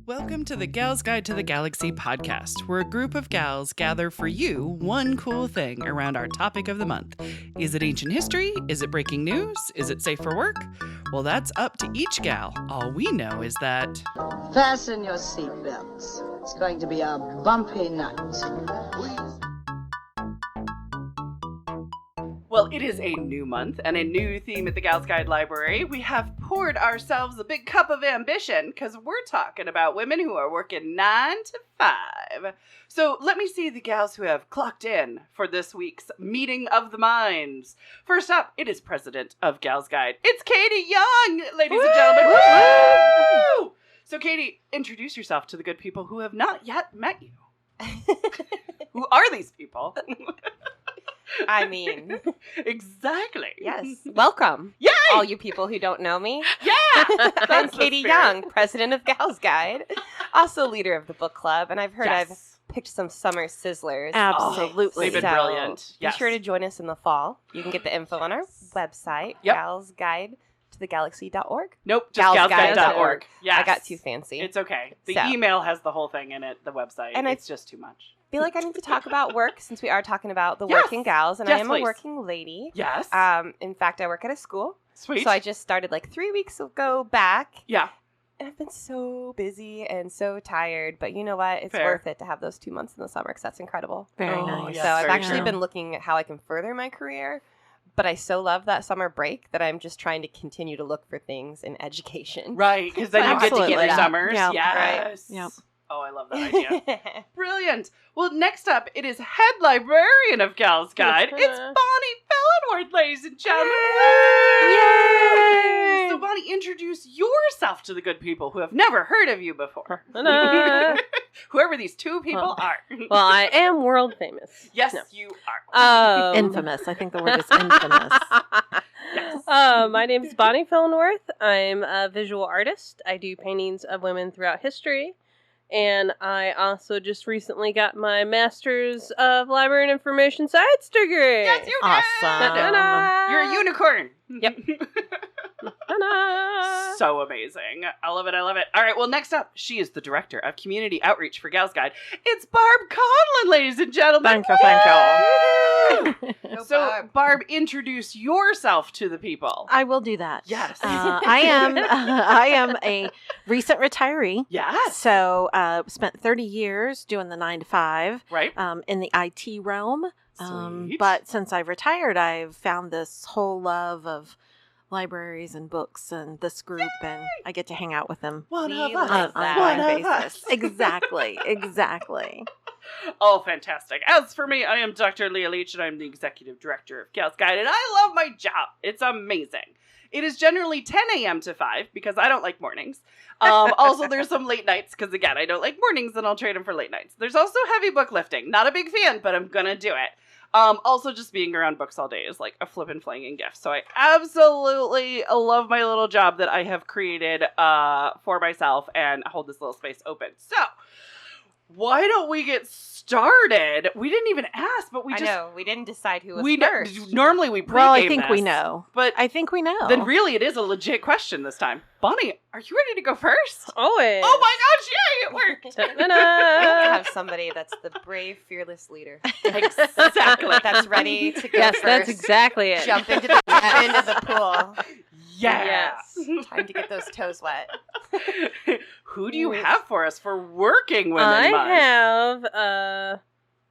Welcome to the Gal's Guide to the Galaxy podcast, where a group of gals gather for you one cool thing around our topic of the month. Is it ancient history? Is it breaking news? Is it safe for work? Well, that's up to each gal. All we know is that... Fasten your seatbelts. It's going to be a bumpy night. Well, it is a new month and a new theme at the Gals Guide Library. We have poured ourselves a big cup of ambition because we're talking about women who are working 9 to 5. So let me see the gals who have clocked in for this week's Meeting of the Minds. First up, it is President of Gals Guide. It's Katie Young, ladies and gentlemen. Woo! So Katie, introduce yourself to the good people who have not yet met you. Who are these people? I mean, exactly. yes. Welcome, Yay! all you people who don't know me. Yeah! I'm That's the Katie spirit. Young, president of Gals Guide, also leader of the book club, and I've heard I've picked some summer sizzlers. Absolutely. They've been brilliant. Be sure to join us in the fall. You can get the info on our website, Yep. galsguidetothegalaxy.org. Nope, just galsguide.org. Yes. I got too fancy. It's okay. The So. email has the whole thing in it, the website. And it's just too much. feel like I need to talk about work since we are talking about the Yes. working gals, and Yes, I am please. a working lady. Yes. In fact, I work at a school. Sweet. So I just started like 3 weeks ago back. Yeah. And I've been so busy and so tired, but you know what? It's Fair. worth it to have those 2 months in the summer because that's incredible. Very Oh, nice. yes, so I've very actually true. been looking at how I can further my career, but I so love that summer break that I'm just trying to continue to look for things in education. Right, because then you get to Absolutely. get your summers. Yeah. Yes. Yep. Oh, I love that idea. Brilliant. Well, next up, it is head librarian of Gals Guide. It's Bonnie Fellenworth, ladies and gentlemen. Yay! So, Bonnie, introduce yourself to the good people who have never heard of you before. Ta-da. Whoever these two people are. Well, I am world famous. Yes, No. you are. Infamous. I think the word is infamous. Yes. My name is Bonnie Fellenworth. I'm a visual artist. I do paintings of women throughout history. And I also just recently got my Master's of Library and Information Science degree. Yes, you Awesome. Ta-da. You're a unicorn. Yep. Ta-da. So amazing. I love it. I love it. All right. Well, next up, she is the director of community outreach for Gals Guide. It's Barb Conlon, ladies and gentlemen. Thank you, thank Woo! Go, So, Barb, introduce yourself to the people. I will do that. Yes. I am a recent retiree. Yes. So spent 30 years doing the 9 to 5 Right. in the IT realm. Sweet. But since I've retired, I've found this whole love of libraries and books and this group, and I get to hang out with them One We of love us. on that. an One ongoing of us. basis. Exactly. Oh, fantastic. As for me, I am Dr. Leah Leach, and I'm the executive director of Gals Guide, and I love my job. It's amazing. It is generally 10 a.m. to 5 because I don't like mornings. Also, there's some late nights because, again, I don't like mornings and I'll trade them for late nights. There's also heavy book lifting. Not a big fan, but I'm going to do it. Also, just being around books all day is like a flippin' flinging gift. So I absolutely love my little job that I have created for myself and hold this little space open. So why don't we get started? We didn't even ask, but we I just... know. We didn't decide who was We first. normally we pregame Well, I think this, we know. but I think we know. then really it is a legit question this time. Bonnie, are you ready to go first? Always. Oh my gosh, yay, it worked. I Ta-da. have somebody that's the brave, fearless leader. Exactly. That's ready to go Yes, first. that's exactly it. Jump into the pool. Yes. Time to get those toes wet. Who do you have for us for Working Women I Month? have a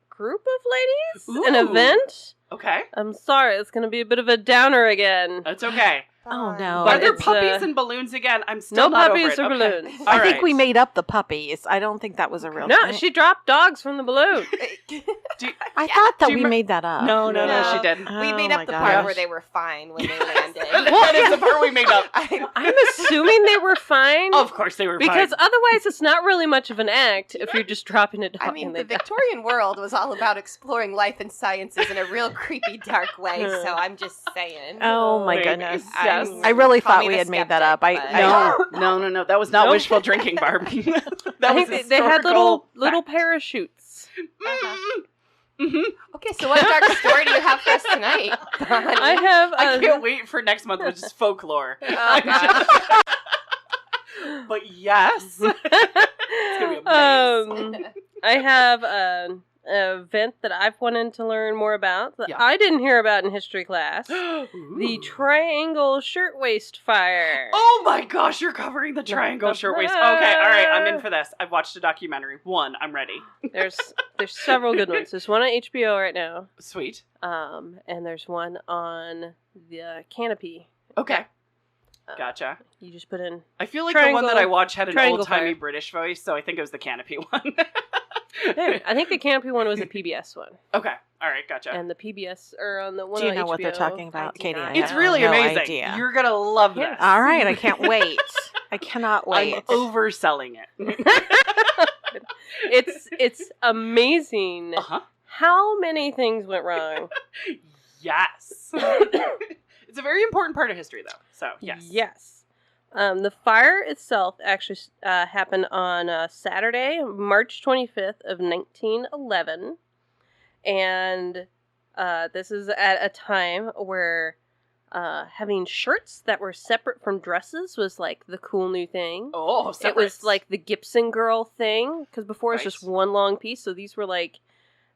group of ladies, an Ooh. event. Okay, I'm sorry, it's going to be a bit of a downer again. that's okay. Oh, no. Are there it's, puppies and balloons again? I'm No still not puppies over or it. Okay. balloons. All I think right. we made up the puppies. I don't think that was a real No, thing. she dropped dogs from the balloon. I thought that Do you we rem- made that up. No, No. she didn't. We made Oh up my the gosh. part where they were fine when they landed. That is the part we made up. I'm assuming they were fine. Of course they were Because fine. otherwise it's not really much of an act if you're just dropping a dog I mean, and the they die. Victorian world was all about exploring life and sciences in a real creepy, dark way, so I'm just saying. Oh my Wait, goodness. yes. I really Call thought me we the had made that skeptic, up. but- No. That was not Nope. wishful drinking, Barb. that I was think they had little historical fact. parachutes. Okay, so what dark story do you have for us tonight? I have I can't wait for next month, which is folklore. Oh, gosh. But yes. I have an event that I've wanted to learn more about that I didn't hear about in history class. The Triangle Shirtwaist Fire. Oh my gosh, you're covering the Triangle Shirtwaist. Okay, all right, I'm in for this. I've watched a documentary. I'm ready. There's several good ones. There's one on HBO right now. Sweet. And there's one on the Canopy. Okay. Gotcha. You just put in. I feel like the one that I watched had an old-timey British voice, so I think it was the Canopy one. I think the Canopy one was a PBS one. Okay. All right. Gotcha. And the PBS, or on the one Do you on know HBO, what they're talking about, Katie? It's really amazing. Idea. You're going to love this. All right. I can't wait. I cannot wait. I'm overselling it. It's amazing how many things went wrong. Yes. It's a very important part of history, though. So, yes. Yes. The fire itself actually happened on Saturday, March 25th of 1911. And this is at a time where having shirts that were separate from dresses was like the cool new thing. Oh, separate. It was like the Gibson girl thing, because before it was just one long piece. So these were like,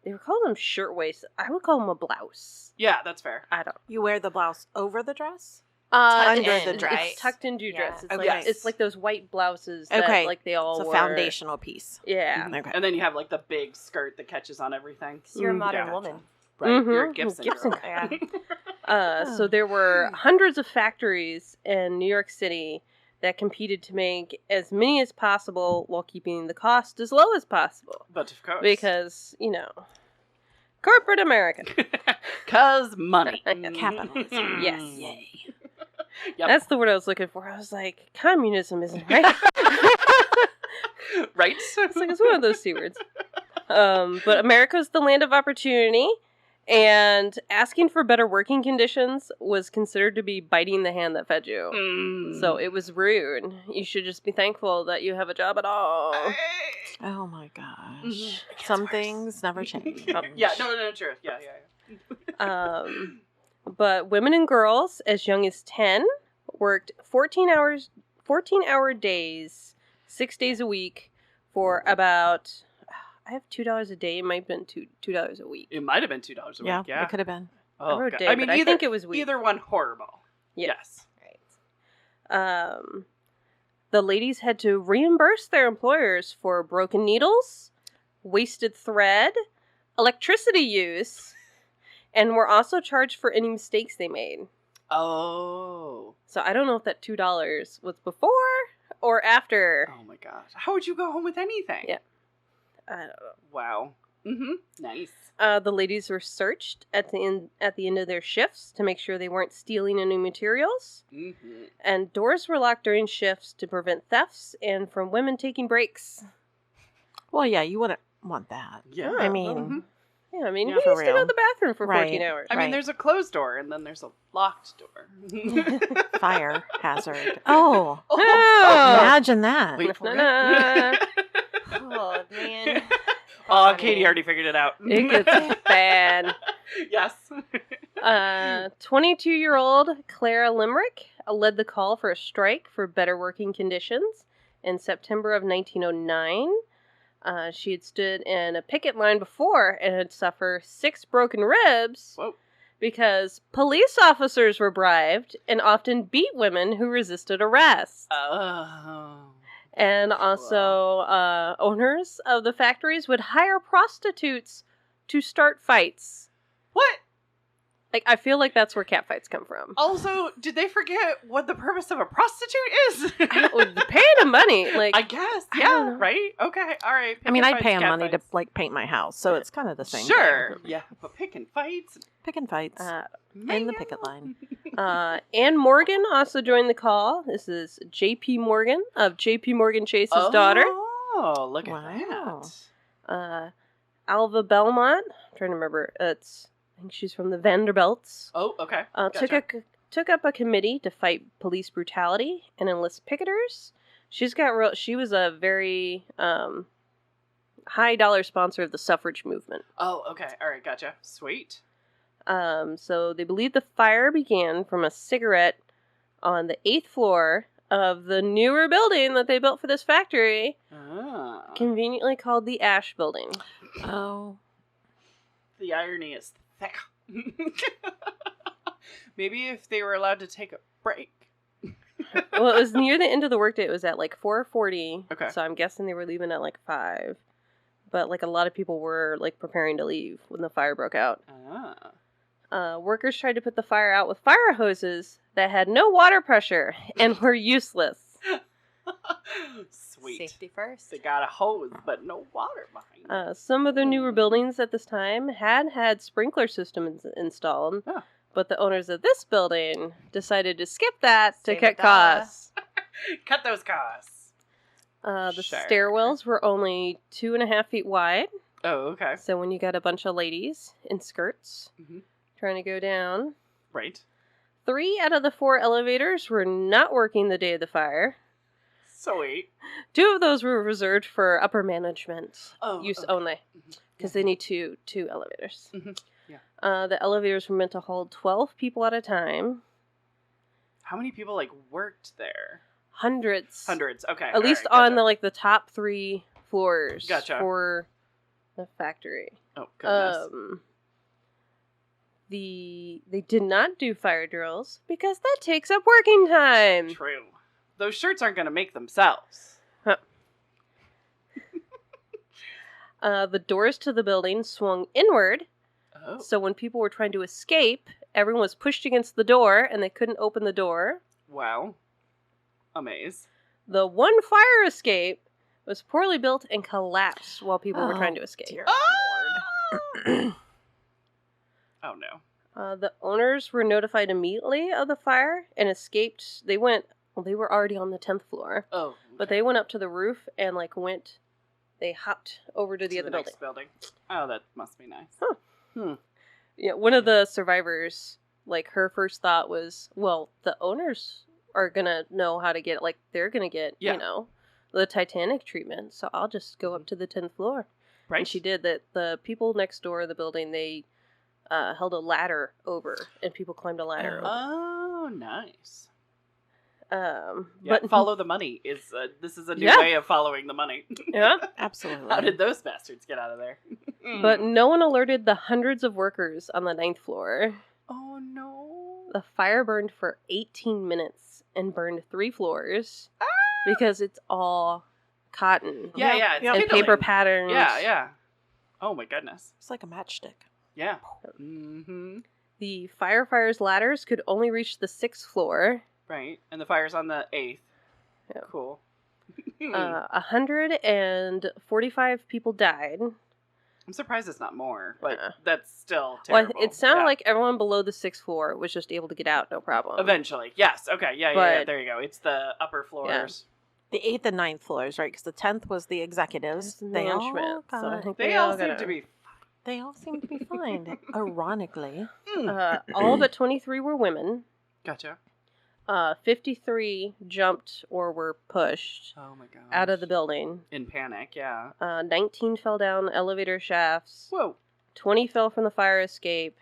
they were calling them shirtwaists. I would call them a blouse. Yeah, that's fair. I don't. You wear the blouse over the dress? Under the dress. It's tucked into your dress. It's, okay. like, it's like those white blouses that like they all It's a wore. foundational piece. Yeah. Okay. And then you have like the big skirt that catches on everything. You're a modern woman. Right. You're a Gibson girl. Yeah. So there were hundreds of factories in New York City that competed to make as many as possible while keeping the cost as low as possible. But of course. Because, corporate America. 'Cause money. Capitalism. Yes. Yay. Yep. That's the word I was looking for. I was like, communism isn't right. Right? It's like, it's one of those C words. But America's the land of opportunity, and asking for better working conditions was considered to be biting the hand that fed you. So it was rude. You should just be thankful that you have a job at all. Oh my gosh. Some things never change. Yeah, no, true. Yeah. But women and girls as young as 10 worked 14-hour days, 6 days a week for about, I have $2 a day. It might have been $2 a week. It might have been $2 a week. Yeah, it could have been. Oh, I wrote God. day, I mean, I think it was week. Either one horrible. Yeah. Yes. Right. The ladies had to reimburse their employers for broken needles, wasted thread, electricity use, and were also charged for any mistakes they made. Oh. So I don't know if that $2 was before or after. Oh my gosh. How would you go home with anything? Yeah. I don't know. Wow. Mm-hmm. Nice. The ladies were searched at the end of their shifts to make sure they weren't stealing any materials. Mm-hmm. And doors were locked during shifts to prevent thefts and from women taking breaks. Well, yeah, you wouldn't want that. Yeah. I mean... Mm-hmm. Yeah, I mean, Yeah, who for used to go real. to the bathroom for 14 hours? I mean, there's a closed door and then there's a locked door. Fire hazard. Oh. Oh. Imagine that. Wait for Na-na-na. Oh, man. Oh, Katie already figured it out. It gets bad. Yes. 22-year-old Clara Limerick led the call for a strike for better working conditions in September of 1909. She had stood in a picket line before and had suffered 6 broken ribs. Whoa. Because police officers were bribed and often beat women who resisted arrest. Oh. And also, owners of the factories would hire prostitutes to start fights. What? Like, I feel like that's where catfights come from. Also, did they forget what the purpose of a prostitute is? Paying them money, like, I guess. I Yeah. don't know. Right. Okay. All right. I mean, Pick and I'd pay fights, them money to, catfights. like, paint my house, so it's kind of the same Sure. thing. Yeah, but picking fights. Picking fights. In the picket line. Anne Morgan also joined the call. This is J.P. Morgan of J.P. Morgan Chase's daughter. Oh, look at Wow. that. Alva Belmont. I'm trying to remember. I think she's from the Vanderbilts. Oh, okay. Gotcha. Took up a committee to fight police brutality and enlist picketers. She was a very high dollar sponsor of the suffrage movement. Oh, okay. All right. Gotcha. Sweet. So they believe the fire began from a cigarette on the 8th floor of the newer building that they built for this factory. conveniently called the Ash Building. Oh. The irony is thick. Maybe if they were allowed to take a break. Well, it was near the end of the workday. It was at like 4:40. Okay. So I'm guessing they were leaving at like 5. But like a lot of people were like preparing to leave when the fire broke out. Workers tried to put the fire out with fire hoses that had no water pressure and were useless. Sweet. Safety first. They got a hose, but no water behind. Some of the newer buildings at this time had sprinkler systems installed. Oh. But the owners of this building decided to skip that to Save cut a dollar. costs. Cut those costs. The Sure. stairwells were only 2.5 feet wide. Oh, okay. So when you got a bunch of ladies in skirts Mhm. trying to go down, Right. 3 out of the 4 elevators were not working the day of the fire. Sweet. 2 of those were reserved for upper management use okay. only, because they need two elevators. Mhm. Yeah. The elevators were meant to hold 12 people at a time. How many people worked there? Hundreds. Hundreds. Okay. At least on the top 3 floors Gotcha. for the factory. Oh goodness. They did not do fire drills because that takes up working time. True. Those shirts aren't going to make themselves. The doors to the building swung inward, Oh. so when people were trying to escape, everyone was pushed against the door and they couldn't open the door. Wow. Amaze. The one fire escape was poorly built and collapsed while people were trying to escape. Dear Oh! Oh no. The owners were notified immediately of the fire and escaped. They were already on the 10th floor, Oh. but they went up to the roof and they hopped over to the other building. Next building. Oh, that must be nice. Yeah, one of the survivors, her first thought was, well, the owners are gonna know how to get, they're gonna get, the Titanic treatment, so I'll just go up to the 10th floor. Right. And she did that. The people next door to the building, they held a ladder over, and people climbed a ladder over. Oh, nice. Yeah, But follow the money. This is a new Yeah. way of following the money. yeah, Absolutely. How did those bastards get out of there? but no one alerted the hundreds of workers on the 9th floor. Oh no. The fire burned for 18 minutes and burned 3 floors because it's all cotton. Yeah, yeah. It's and kindling. paper patterns. Yeah, yeah. Oh my goodness. It's like a matchstick. Yeah. Mm-hmm. The firefighters' ladders could only reach the 6th floor. Right. And the fire's on the 8th. Yeah. Cool. 145 people died. I'm surprised it's not more, but Yeah. that's still Well, terrible. it sounded Yeah. like everyone below the 6th floor was just able to get out, no problem. Eventually. Yes. Okay. Yeah, yeah, But- there you go. It's the upper floors. The 8th and 9th floors, right? Because the 10th was the executives. They all Management. So I got, think They all seem got to out. be... they all seem to be fine. Ironically. All but 23 were women. Gotcha. 53 jumped or were pushed Oh my god. out of the building. In panic, yeah. 19 fell down elevator shafts. Whoa. 20 fell from the fire escape.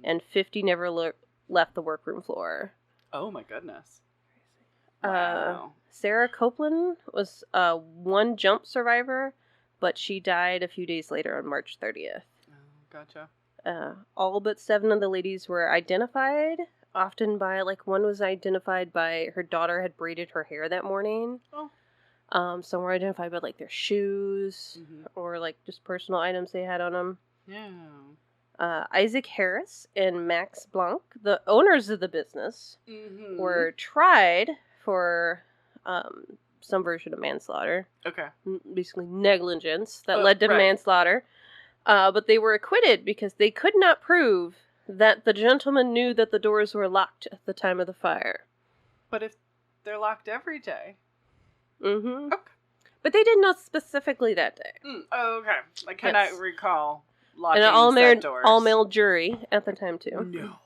And 50 never left the workroom floor. Oh my goodness. Uh, Wow. Sarah Copeland was one jump survivor, but she died a few days later on March 30th. Oh, gotcha. All but 7 of the ladies were identified, often by, one was identified by her daughter had braided her hair that morning. Oh. Some were identified by, their shoes Mhm. or, just personal items they had on them. Yeah. Isaac Harris and Max Blanc, the owners of the business, Mm-hmm. were tried for some version of manslaughter. Okay. Basically negligence that led to right. manslaughter. But they were acquitted because they could not prove that the gentleman knew that the doors were locked at the time of the fire. But if they're locked every day... Mm-hmm. Okay. But they didn't know specifically that day. Oh, okay. I cannot Yes. recall locking And said doors. all male jury at the time too.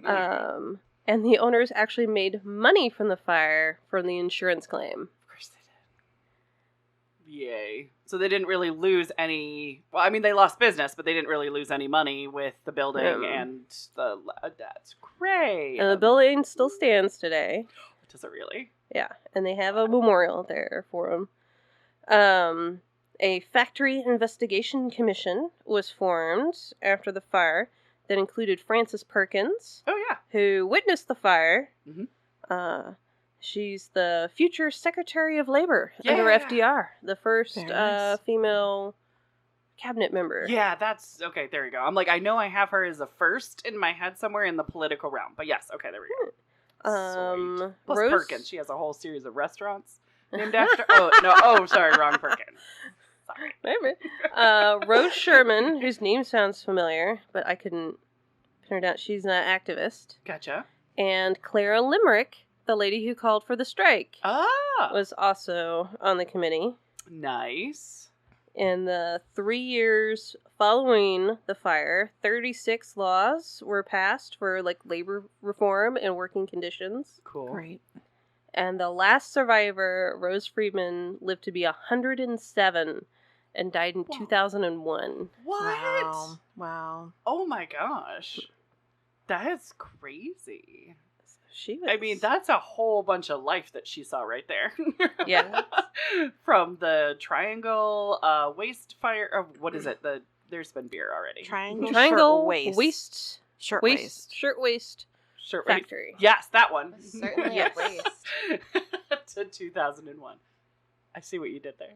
No. And the owners actually made money from the fire from the insurance claim. Of course they did. Yay. So they didn't really lose any... Well, I mean, they lost business, but they didn't really lose any money with the building and the... That's great. And the building still stands today. Does it really? Yeah, and they have a memorial there for him. A factory investigation commission was formed after the fire that included Frances Perkins, Oh, yeah. who witnessed the fire. Mhm. She's the future Secretary of Labor under Yeah. FDR, the first Very nice. female cabinet member. Yeah, that's... Okay, there you go. I'm like, I know I have her as a first in my head somewhere in the political realm. But yes, okay, there we go. Sweet. Plus Rose Perkins. She has a whole series of restaurants named after... Oh, no. Oh, sorry. Wrong Perkins. Sorry. Maybe. Rose Sherman, whose name sounds familiar, but I couldn't pin her down. She's an activist. Gotcha. And Clara Limerick, the lady who called for the strike, Ah. was also on the committee. Nice. In the 3 years following the fire, 36 laws were passed for like labor reform and working conditions. Cool. Great. And the last survivor, Rose Friedman, lived to be 107 and died in Whoa. 2001. What? Wow. Oh my gosh. That's crazy. She was... I mean, that's a whole bunch of life that she saw right there. Yeah. From the triangle waste fire. What is it? There's been beer already. Triangle Waist. Shirtwaist. Shirtwaist Shirtwaist. Factory. Yes, that one. Certainly Yes. a waste. To 2001. I see what you did there.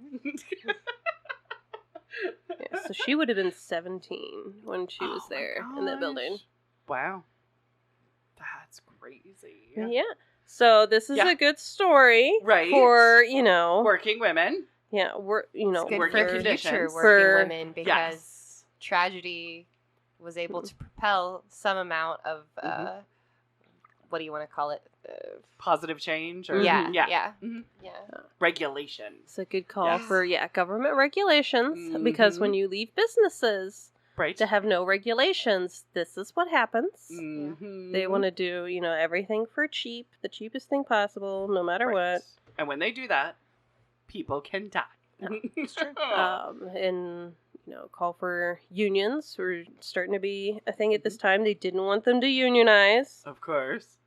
Yeah, so she would have been 17 when she was Oh my there in that building. gosh. Wow. That's crazy. Yeah. So this is Yeah. a good story, Right. For Working women. yeah, we're It's good working for future conditions. working For- women because Yes. tragedy was able to propel some amount of Mhm. what do you want to call it? Positive change. Or, Yeah, Mhm. yeah, Mhm. yeah. Regulation. It's a good call Yes. for government regulations because when you leave businesses Right. to have no regulations, this is what happens. Mhm. They want to do, everything for cheap, the cheapest thing possible, no matter Right. what. And when they do that, people can die. It's true. And call for unions were starting to be a thing at this time. They didn't want them to unionize Of course.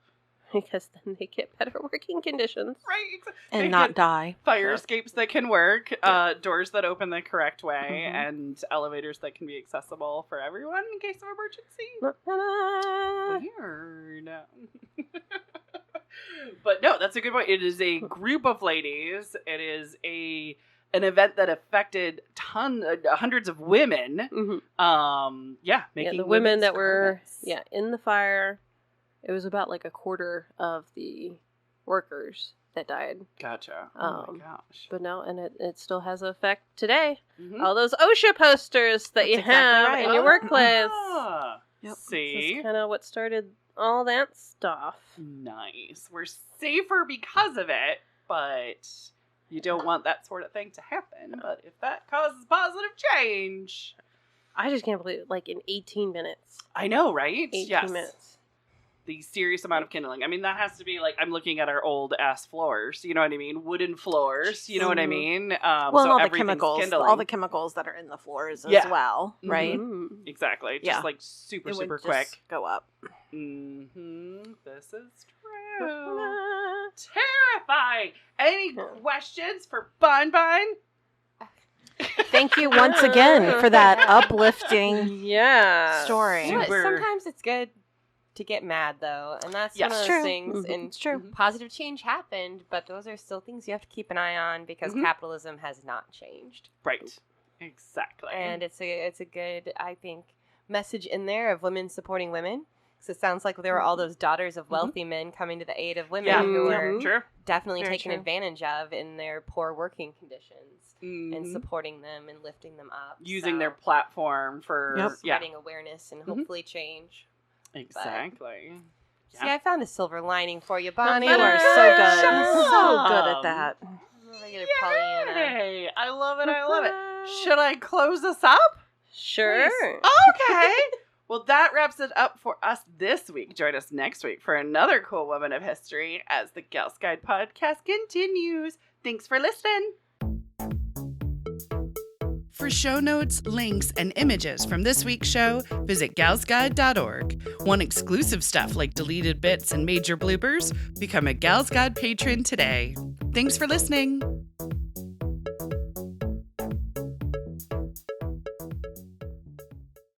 because then they get better working conditions. Right. And They not get die. fire escapes that can work, doors that open the correct way, Mhm. and elevators that can be accessible for everyone in case of emergency. Ta-da! Weird. But no, that's a good point. It is a group of ladies. It is an event that affected hundreds of women. Mhm. Making the women women's that were garments. in the fire, it was about like a quarter of the workers that died. Gotcha. Oh my Um, gosh. But no, and it still has an effect today. Mhm. All those OSHA posters that you That's exactly have right. in your workplace. Ah, Yep. This See? is kind of what started all that stuff. Nice. We're safer because of it, but you don't want that sort of thing to happen. But if that causes positive change, I just can't believe it. Like in 18 minutes. I know, right? 18 minutes. The serious amount of kindling. I mean, that has to be like, I'm looking at our old ass floors. You know what I mean? Wooden floors. You know what I Mhm. mean? Well, so and all the everything's chemicals, kindling. all the chemicals that are in the floors as Yeah. well, right? Mhm. Exactly. Just Yeah. like super, It would super just quick. go up. This is true. Terrifying. Any questions for Bun Bun? Thank you once again for that uplifting Yeah. story. You know what, Super. sometimes it's good to get mad though, and that's Yes. one of True. those things. Mhm. And It's true. positive change happened, but those are still things you have to keep an eye on because Mhm. capitalism has not changed. Right. Exactly. And it's a good, I think, message in there of women supporting women. Because it sounds like there were all those daughters of wealthy men coming to the aid of women yeah, who Mhm. were True. definitely Very taken true. advantage of in their poor working conditions and Mhm. supporting them and lifting them up. Using So, their platform for Yep. yeah, spreading awareness and Mhm. hopefully change. exactly. See, I found a silver lining for you, Bonnie. You are so Good good. job. So good at that. I'm a regular Pollyanna. Hey, I love it. I love it. Should I close this up? Sure. Okay. Well, that wraps it up for us this week. Join us next week for another cool woman of history as the Gals Guide podcast continues. Thanks for listening. For show notes, links, and images from this week's show, visit galsguide.org. Want exclusive stuff like deleted bits and major bloopers? Become a Gals Guide patron today. Thanks for listening.